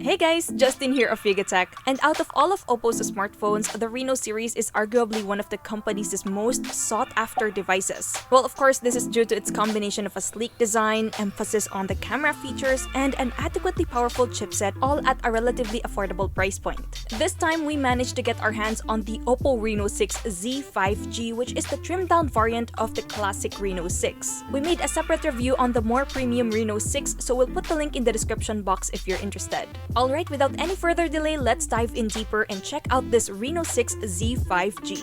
Hey guys, Justin here of Tech, and out of all of OPPO's smartphones, the Reno series is arguably one of the company's most sought-after devices. Well, of course, this is due to its combination of a sleek design, emphasis on the camera features, and an adequately powerful chipset, all at a relatively affordable price point. This time, we managed to get our hands on the OPPO Reno6 Z 5G, which is the trimmed-down variant of the classic Reno 6. We made a separate review on the more premium Reno 6, so we'll put the link in the description box if you're interested. Alright, without any further delay, let's dive in deeper and check out this Reno6 Z 5G.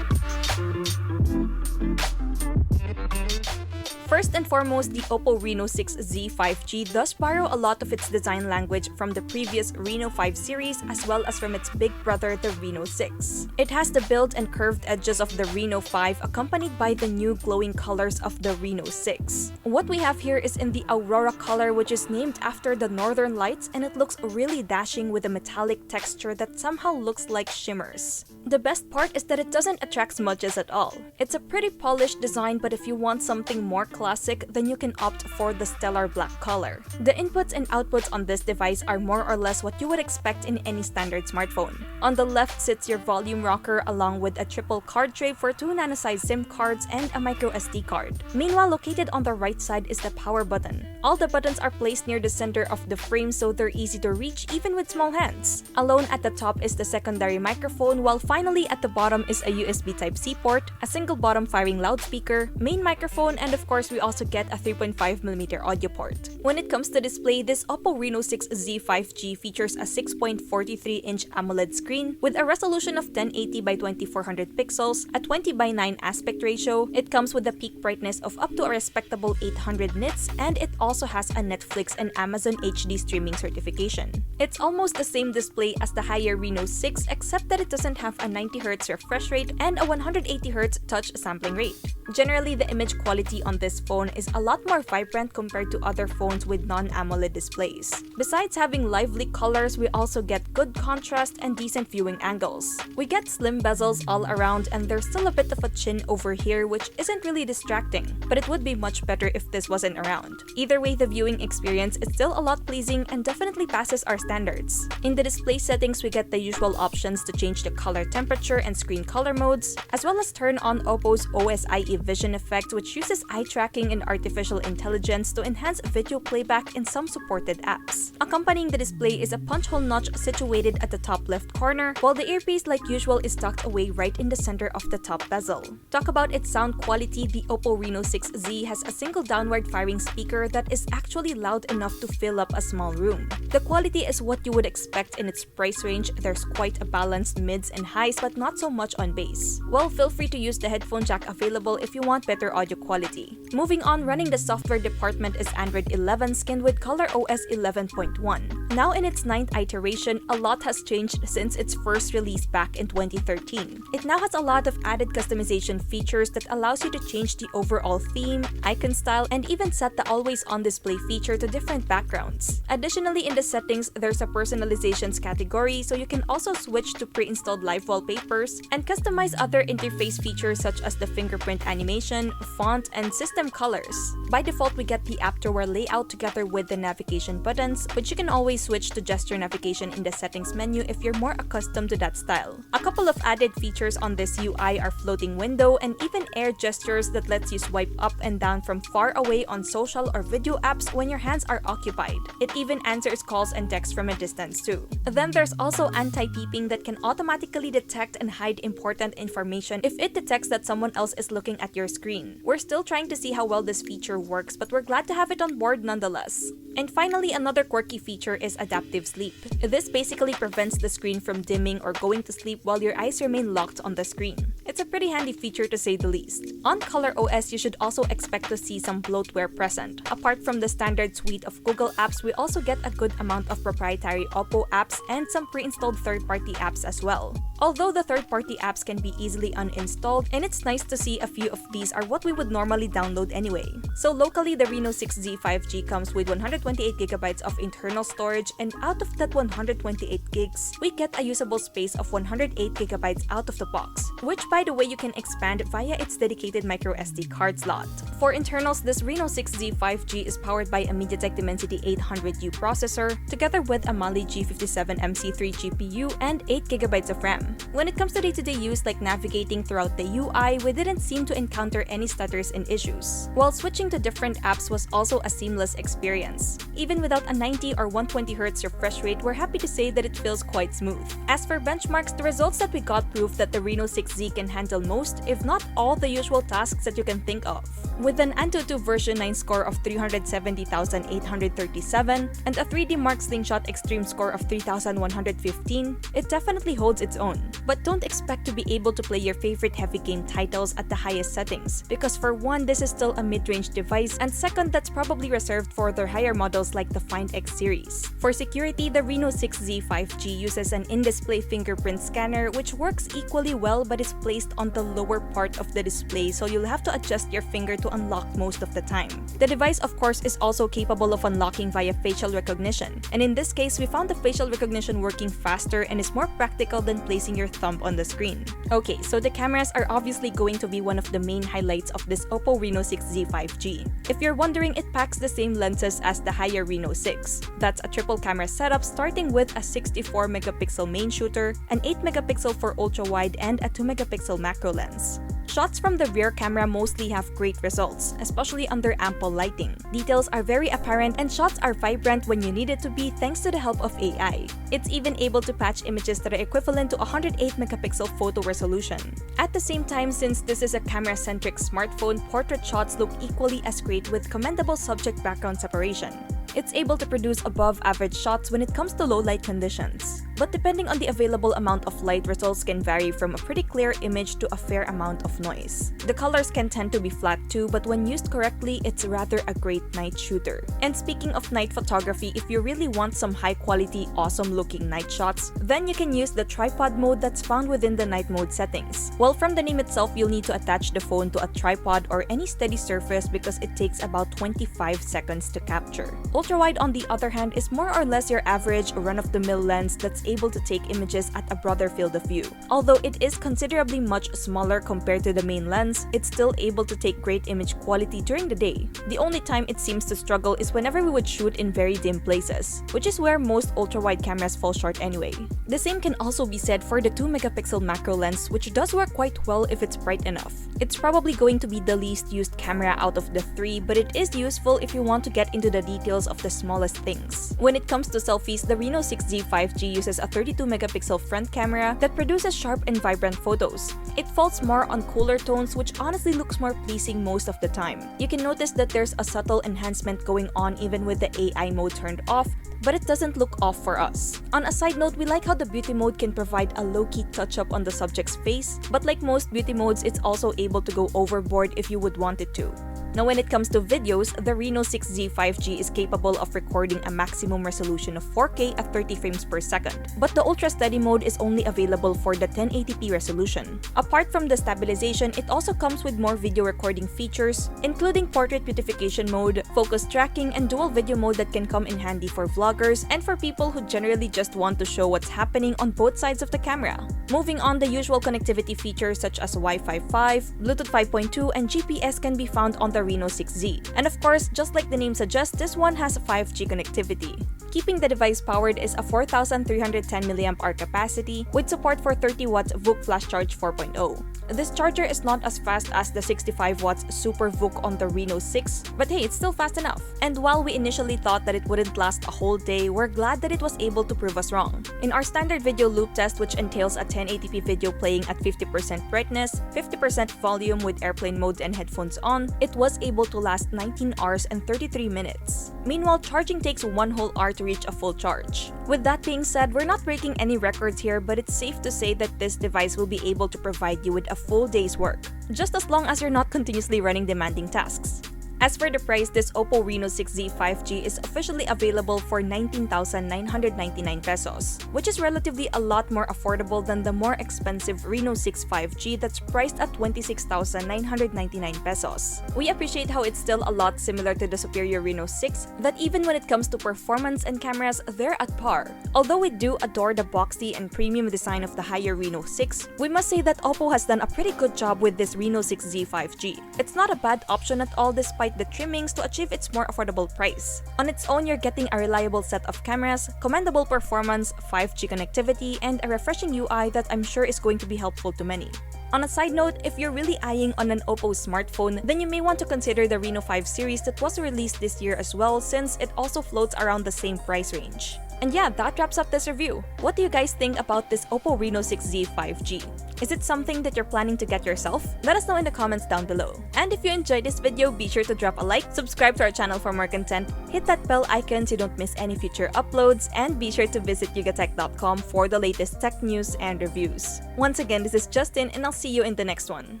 First and foremost, the OPPO Reno6 Z 5G does borrow a lot of its design language from the previous Reno 5 series as well as from its big brother, the Reno 6. It has the build and curved edges of the Reno 5 accompanied by the new glowing colors of the Reno 6. What we have here is in the Aurora color, which is named after the northern lights, and it looks really dashing with a metallic texture that somehow looks like shimmers. The best part is that it doesn't attract smudges at all. It's a pretty polished design, but if you want something more classic, then you can opt for the stellar black color. The inputs and outputs on this device are more or less what you would expect in any standard smartphone. On the left sits your volume rocker along with a triple card tray for 2 nano-size SIM cards and a micro SD card. Meanwhile, located on the right side is the power button. All the buttons are placed near the center of the frame, so they're easy to reach even with small hands. Alone at the top is the secondary microphone, while finally at the bottom is a USB Type-C port, a single bottom firing loudspeaker, main microphone, and of course we also get a 3.5mm audio port. When it comes to display, this OPPO Reno6 Z 5G features a 6.43-inch AMOLED screen with a resolution of 1080 by 2400 pixels, a 20:9 aspect ratio. It comes with a peak brightness of up to a respectable 800 nits, and it also has a Netflix and Amazon HD streaming certification. It's almost the same display as the higher Reno 6, except that it doesn't have a 90Hz refresh rate and a 180Hz touch sampling rate. Generally, the image quality on this phone is a lot more vibrant compared to other phones with non-AMOLED displays. Besides having lively colors, we also get good contrast and decent viewing angles. We get slim bezels all around, and there's still a bit of a chin over here, which isn't really distracting, but it would be much better if this wasn't around. Either way, the viewing experience is still a lot pleasing and definitely passes our standards. In the display settings, we get the usual options to change the color temperature and screen color modes, as well as turn on OPPO's OSIE vision effect, which uses eye tracking and artificial intelligence to enhance video playback in some supported apps. Accompanying the display is a punch hole notch situated at the top left corner, while the earpiece, like usual, is tucked away right in the center of the top bezel. Talk about its sound quality, the OPPO Reno6 Z has a single downward firing speaker that is actually loud enough to fill up a small room. The quality is what you would expect in its price range. There's quite a balanced mids and highs, but not so much on bass. Well, feel free to use the headphone jack available if you want better audio quality. Moving on, running the software department is Android 11 skinned with ColorOS 11.1. Now in its 9th iteration, a lot has changed since its first release back in 2013. It now has a lot of added customization features that allows you to change the overall theme, icon style, and even set the always-on display feature to different backgrounds. Additionally, in the settings, there's a personalizations category, so you can also switch to pre-installed live wallpapers and customize other interface features such as the fingerprint animation, font, and system colors. By default, we get the app drawer layout together with the navigation buttons, which you can always switch to gesture navigation in the settings menu if you're more accustomed to that style. A couple of added features on this UI are floating window and even air gestures that lets you swipe up and down from far away on social or video apps when your hands are occupied. It even answers calls and texts from a distance too. Then there's also anti-peeping that can automatically detect and hide important information if it detects that someone else is looking at your screen. We're still trying to see how well this feature works, but we're glad to have it on board nonetheless. And finally, another quirky feature is adaptive sleep. This basically prevents the screen from dimming or going to sleep while your eyes remain locked on the screen. It's a pretty handy feature to say the least. On ColorOS, you should also expect to see some bloatware present. Apart from the standard suite of Google apps, we also get a good amount of proprietary OPPO apps and some pre-installed third-party apps as well. Although the third-party apps can be easily uninstalled, and it's nice to see a few of these are what we would normally download anyway. So locally, the Reno6 Z 5G comes with 128GB of internal storage, and out of that 128 gigs, we get a usable space of 108GB out of the box, which by by the way, you can expand via its dedicated microSD card slot. For internals, this Reno6 Z 5G is powered by a MediaTek Dimensity 800U processor, together with a Mali G57MC3 GPU and 8GB of RAM. When it comes to day-to-day use like navigating throughout the UI, we didn't seem to encounter any stutters and issues, while switching to different apps was also a seamless experience. Even without a 90 or 120Hz refresh rate, we're happy to say that it feels quite smooth. As for benchmarks, the results that we got prove that the Reno6 Z can handle most, if not all, the usual tasks that you can think of. With an Antutu version 9 score of 370,837 and a 3D Mark Slingshot Extreme score of 3,115, it definitely holds its own. But don't expect to be able to play your favorite heavy game titles at the highest settings, because for one, this is still a mid-range device, and second, that's probably reserved for their higher models like the Find X series. For security, the Reno6 Z 5G uses an in-display fingerprint scanner which works equally well but is placed on the lower part of the display, so you'll have to adjust your finger to unlock most of the time. The device, of course, is also capable of unlocking via facial recognition, and in this case, we found the facial recognition working faster and is more practical than placing your thumb on the screen. Okay, so the cameras are obviously going to be one of the main highlights of this OPPO Reno6 Z 5G. If you're wondering, it packs the same lenses as the higher Reno6. That's a triple camera setup starting with a 64-megapixel main shooter, an 8-megapixel for ultra-wide, and a 2-megapixel macro lens. Shots from the rear camera mostly have great results, especially under ample lighting. Details are very apparent and shots are vibrant when you need it to be thanks to the help of AI. It's even able to patch images that are equivalent to 108-megapixel photo resolution. At the same time, since this is a camera-centric smartphone, portrait shots look equally as great with commendable subject-background separation. It's able to produce above-average shots when it comes to low-light conditions. But depending on the available amount of light, results can vary from a pretty clear image to a fair amount of noise. The colors can tend to be flat too, but when used correctly, it's rather a great night shooter. And speaking of night photography, if you really want some high-quality, awesome-looking night shots, then you can use the tripod mode that's found within the night mode settings. Well, from the name itself, you'll need to attach the phone to a tripod or any steady surface because it takes about 25 seconds to capture. Ultra-wide, on the other hand, is more or less your average run-of-the-mill lens that's able to take images at a broader field of view. Although it is considerably much smaller compared to the main lens, it's still able to take great image quality during the day. The only time it seems to struggle is whenever we would shoot in very dim places, which is where most ultra-wide cameras fall short anyway. The same can also be said for the 2-megapixel macro lens, which does work quite well if it's bright enough. It's probably going to be the least used camera out of the three, but it is useful if you want to get into the details of the smallest things. When it comes to selfies, the Reno6 Z 5G uses a 32-megapixel front camera that produces sharp and vibrant photos. It falls more on cooler tones, which honestly looks more pleasing most of the time. You can notice that there's a subtle enhancement going on even with the AI mode turned off, but it doesn't look off for us. On a side note, we like how the beauty mode can provide a low-key touch-up on the subject's face, but like most beauty modes, it's also able to go overboard if you would want it to. Now, when it comes to videos, the Reno6 Z 5G is capable of recording a maximum resolution of 4K at 30 frames per second, but the Ultra Steady mode is only available for the 1080p resolution. Apart from the stabilization, it also comes with more video recording features, including portrait beautification mode, focus tracking, and dual video mode that can come in handy for vloggers and for people who generally just want to show what's happening on both sides of the camera. Moving on, the usual connectivity features such as Wi-Fi 5, Bluetooth 5.2, and GPS can be found on the Reno6 Z. And of course, just like the name suggests, this one has 5G connectivity. Keeping the device powered is a 4,310 mAh capacity with support for 30 watts VOOC Flash Charge 4.0. This charger is not as fast as the 65 watts Super VOOC on the Reno6, but hey, it's still fast enough. And while we initially thought that it wouldn't last a whole day, we're glad that it was able to prove us wrong. In our standard video loop test, which entails a 1080p video playing at 50% brightness, 50% volume with airplane mode and headphones on, it was able to last 19 hours and 33 minutes. Meanwhile, charging takes 1 whole hour to reach a full charge. With that being said, we're not breaking any records here, but it's safe to say that this device will be able to provide you with a full day's work, just as long as you're not continuously running demanding tasks. As for the price, this OPPO Reno6 Z 5G is officially available for 19,999 pesos, which is relatively a lot more affordable than the more expensive Reno6 5G that's priced at 26,999 pesos. We appreciate how it's still a lot similar to the superior Reno6, that even when it comes to performance and cameras, they're at par. Although we do adore the boxy and premium design of the higher Reno6, we must say that OPPO has done a pretty good job with this Reno6 Z 5G. It's not a bad option at all despite the trimmings to achieve its more affordable price. On its own, you're getting a reliable set of cameras, commendable performance, 5G connectivity, and a refreshing UI that I'm sure is going to be helpful to many. On a side note, if you're really eyeing on an OPPO smartphone, then you may want to consider the Reno 5 series that was released this year as well, since it also floats around the same price range. And yeah, that wraps up this review. What do you guys think about this OPPO Reno6 Z 5G? Is it something that you're planning to get yourself? Let us know in the comments down below. And if you enjoyed this video, be sure to drop a like, subscribe to our channel for more content, hit that bell icon so you don't miss any future uploads, and be sure to visit yugatech.com for the latest tech news and reviews. Once again, this is Justin, and I'll see you in the next one.